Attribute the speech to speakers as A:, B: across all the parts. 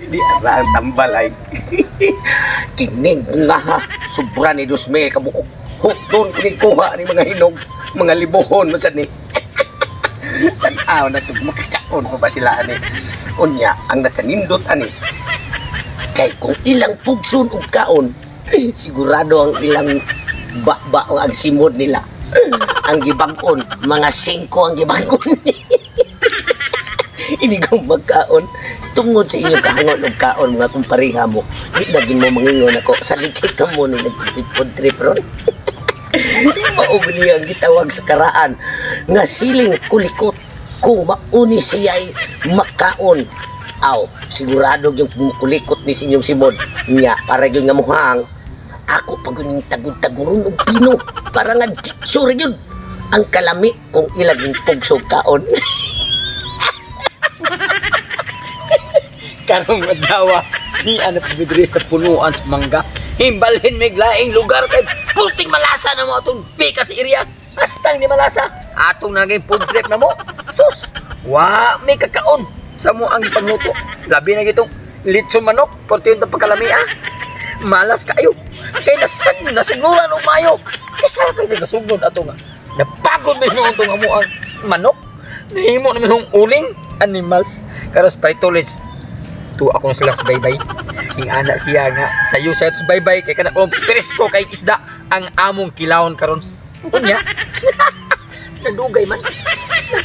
A: Di ara ang tambal ay. Kining nga ha. Sobra ni 2,000 kabukok. Doon kunikuha ni mga hinog. Mga libohon mo ni. Tanaw na ito. Makakaon pa ba sila ani? Unya, ang nakanindot ani. Kay kung ilang pugson o kaon, sigurado ang ilang ba ang simod nila. Ang gibangkon, mga 5 ang gibangkon. Ini kong magkaon tungod sa inyong kahangon ng kaon mga kumpariha mo. Di naging mo mangingon ako sa likit ka mo ni nagtipod trip ron. Maog niya ang gitawag sa karaan nga siling kulikot kung mauni siya'y makaon. Aw, sigurado yung kulikot ni sinyong simod niya para yung nga muhang ako pag yung tagurun og pino para nga sure yun ang kalami kung ilaging pugsog kaon.
B: Karong madawa ni anak bidri sa punuan sa mangga himbalhin may glaing lugar kay pulting malasa na mo atong pika sa area hastang ni malasa atong naging food trip na mo sus wa may kakaon sa mo ang pagluto labi na gitong litson manok porti yung pagkalami malas kayo kay nasugnuran o mayo kisa kay nasugnod ato nga napagod may noon itong amo ang manok nahimo naman yung uling animals karos paitolits to ako na sila sa baybay yung anak siya nga sayo siya ito sa baybay kay kana presko kay isda ang among kilawon karon unya nandugay man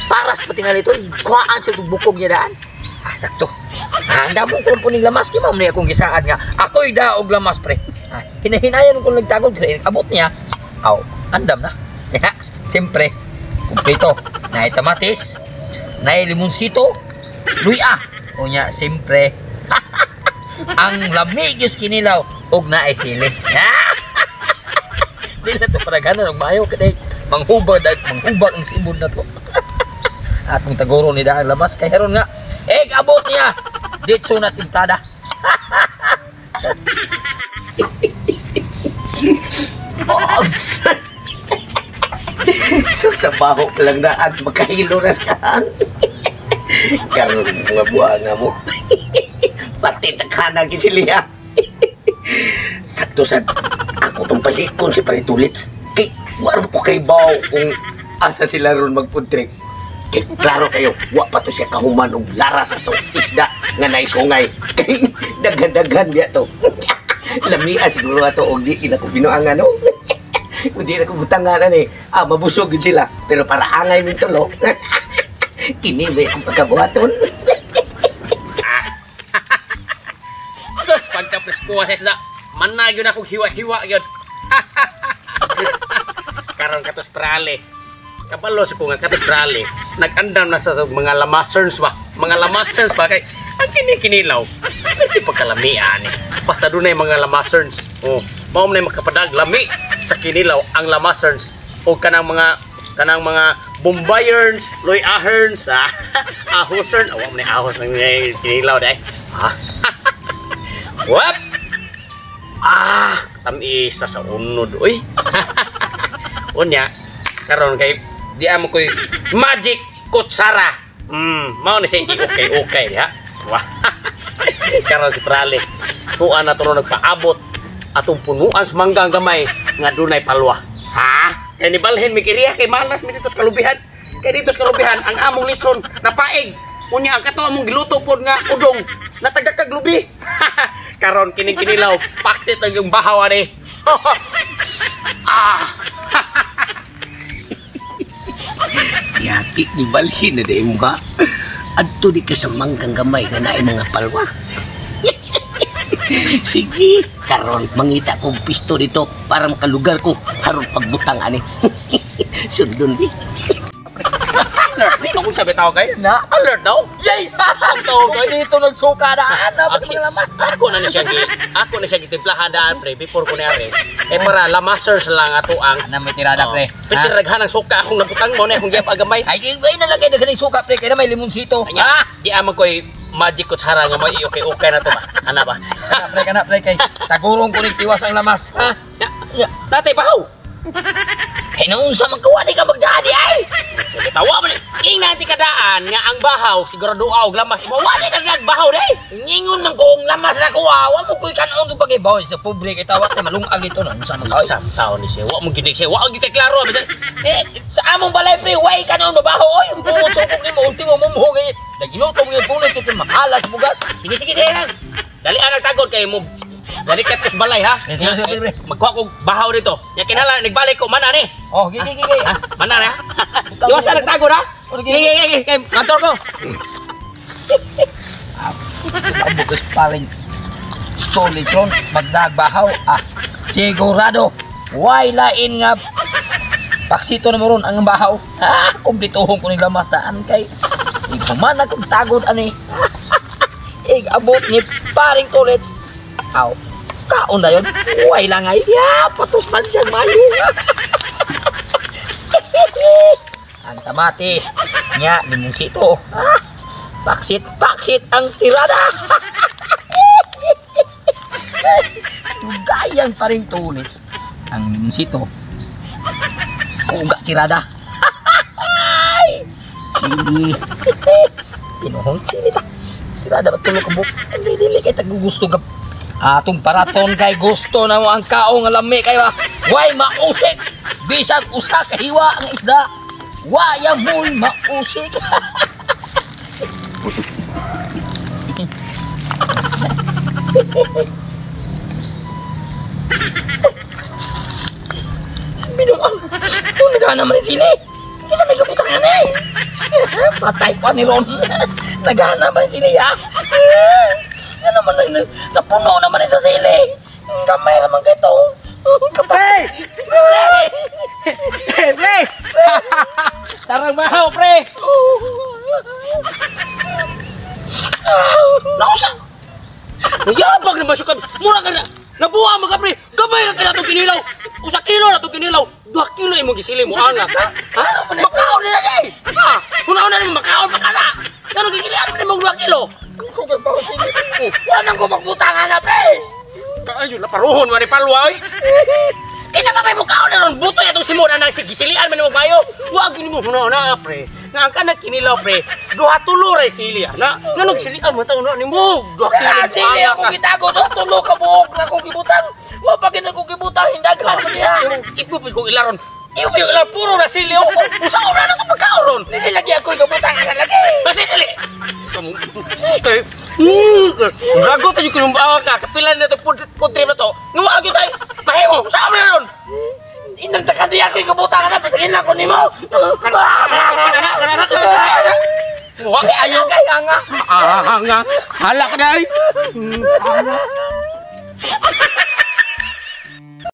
B: paras pati nga nito kuhaan siya itong bukog niya daan sakto ang damo ko po ning lamas kay ma'am niya akong gisaan nga ako'y daog lamas pre hinahinayan ko nagtagod kaya abot niya aw andam na siyempre kumplito na tamatis na limonsito luya unya siyempre ang lamig yung kinilaw og na ay sili dili na ito paraganan og maayo kaya manghubag ang sibod na to akong taguro ni daan lamas kay heron nga abot niya ditso na timplada
A: So sa baho pa lang daan makahilo na ka. Karon mga buhanga mo. Pati takhanag sila. Sakto sad ako tong palikon si Paritulits. Kay wala ko kay baw kung asa sila ron mag-food trip. Kay klaro kayo, wa pa to siya kahuman og laras ato isda nga naisungay. Kay daghan-daghan diya to. Lamia siguro ato og di ina ko binuangan no. Hindi na ko butangan ani. Mabusog yun sila. Pero para angay min tulo. Kini may ang pagkabuhaton.
B: Sus, pagka-preskuha sa isda. Manag yun akong hiwa-hiwa yun. Karon katos prale. Kapalo si kunga katos prale. Nag-andam na sa mga lamasers ba. Mga lamasers ba kay ang kini-kinilaw. Pwede pagkalamian eh. Basta doon na yung mga lamasers. Mao na yung makapadag lami sa kinilaw ang lamasers. O kanang mga bombayers, loy aherns, ahosern, awam na ahos ng kinilaw dahil. Wap! Tamisa sa unod, uy. Unya, karon kay di amo ko'y magic kutsara. Mao na siya okay ha. Wah. Karon si Prale, tuan na to nagpaabot atong punuan sa manggang gamay nga dunay palwa. Kaya nibalhin mi kiriya kay malas mi dito sa kalubihan. Kaya dito sa kalubihan ang among litson napaig. Unya ang kato among giluto pod nga udong natagakag lubi. Karon kining-kinilaw paksit ang yung bahaw ani.
A: Yati nibalhin na dahil mo ka. Adto di ka sa manggang gamay nga naay mga palwa. Sige, karon mangita kong pisto dito para makalugar ko harong pagbutang ani. Sundon di.
B: Alert, kung sabi tao kayo na alert daw. Yay! Sakto kayo dito nagsuka daan na pag lamas. Ako na siya gitimplahan daan pre before ko nari. Para lamasers lang ato ang
C: na may tirada pre.
B: Pintiraghan ng suka akong nabutang mo na akong giap agamay.
C: Ay nalagay na ganing suka pre kay na may limonsito.
B: Di amang ko'y magic kutsara nga may okay na to ba? Ana ba?
C: Kana pre kay tagurong ko ning tiwas ang lamas.
B: Tatay bahaw.
C: Ay, naunsa magkuha di ka magdaan ay.
D: Sige, tawa mo ni. Ingnan ti kadaan nga ang bahaw sigurado og lamas mo. Wala ka nagbahaw day.
C: Ngingon man ko ang lamas na kuha. Wa mo kuy kanon to pagibaw sa public itawat na malungag ito no. Unsa man kay?
D: Sam taon ni siya. Wa mo ginig siya. Wa gyud klaro bisan.
C: Sa among balay pre, way kanon mabaho oy. Ang bungot sukog nimo ultimo mo mo kay. Naginutong yung puno ito makalas bugas.
D: Sige sige sige lang. Dali ang nagtagod kay mo. Dali kat kus balay ha.
C: Sige, sige, pre.
D: Magkuha ko bahaw dito. Ya kinala nagbalik ko mana ni.
C: Oh, gigi.
D: Ha? Mana na? Iwasan nagtagod ha. Gigi kay kantor ko.
C: Ang bukas paling solid ron magdagbahaw sigurado way lain nga paksito na mo ron ang bahaw kumplituhon ko ni lamas daan kay iguman na kong tagod ani abot ni paring college kaon na yun way lang ay patustan siya mayo ang tamatis nya limong sito Paksit ang tirada. Tugayan pa rin tulis. Ang limonsito. Kuga tirada. Sili. Pinuhong sili ta. Tirada ba tulog kabuk? Dili kay tagugusto gab. Atong paraton kay gusto na mo ang kaong alami kay ba. Way mausik. Bisag usa ka hiwa ang isda. Waya mo'y mausik. Binuang, nagana naman sila eh. Kasi may kaputangan eh. Patay pa ni Ron. Nagana naman sila ya. Yan naman, napuno naman sa sila eh. Kamay naman kito.
D: Pre! Pre! Tarang bahaw, pre!
C: Nausa!
D: Yabag na masukan! Mura ka na! Nabuha mo ka, pre! Gamay na ka na itong kinilaw! Usa kilo na itong kinilaw! 2 kilo yung gisili mo, anak, ha? Ha? Makaon na na eh! Ha? Una-una naman makaon pa ka na! Ano gigilian mo na mong 2 kilo?
C: Sugag pa ko sila. Wanang ko magbutangan na, pre!
D: Kayo, naparuhon mo ni Palwa, eh! Kaysa pa may mukhaon na ron, buto itong simuna na gisilian mo ni mong mayo! Huwag yun mo, una-una, pre! Nga ang kanak kinilaw, pre! 2 tulo rin sili, na? Nga nagsilian mo ito, ni mo! 2 kilo
C: Kaya
D: mo,
C: sili
D: anak,
C: ako gitago doon, tulo ka buhok na kong gibutan. Mapagin ako gibutan, hindagan mo niya.
D: Ipupoy ko ilaron. Ipupoy ko ilaron, puro na sili, oh! Usaw na na ito pagkaon ron!
C: Nililagi ako yung gibutan ka nalagi.
D: Kasi dali! Ragot tayo kinumbawa ka, kapilan na ito pudrip na ito. Nuwag yun tayo, mahimo, saan mo na ron?
C: Inagtakan niya ako yung gibutan ka na, pasagin ako ni mo.
D: Huwag kayo!
C: Kaya nga.
D: Hala ka na ay!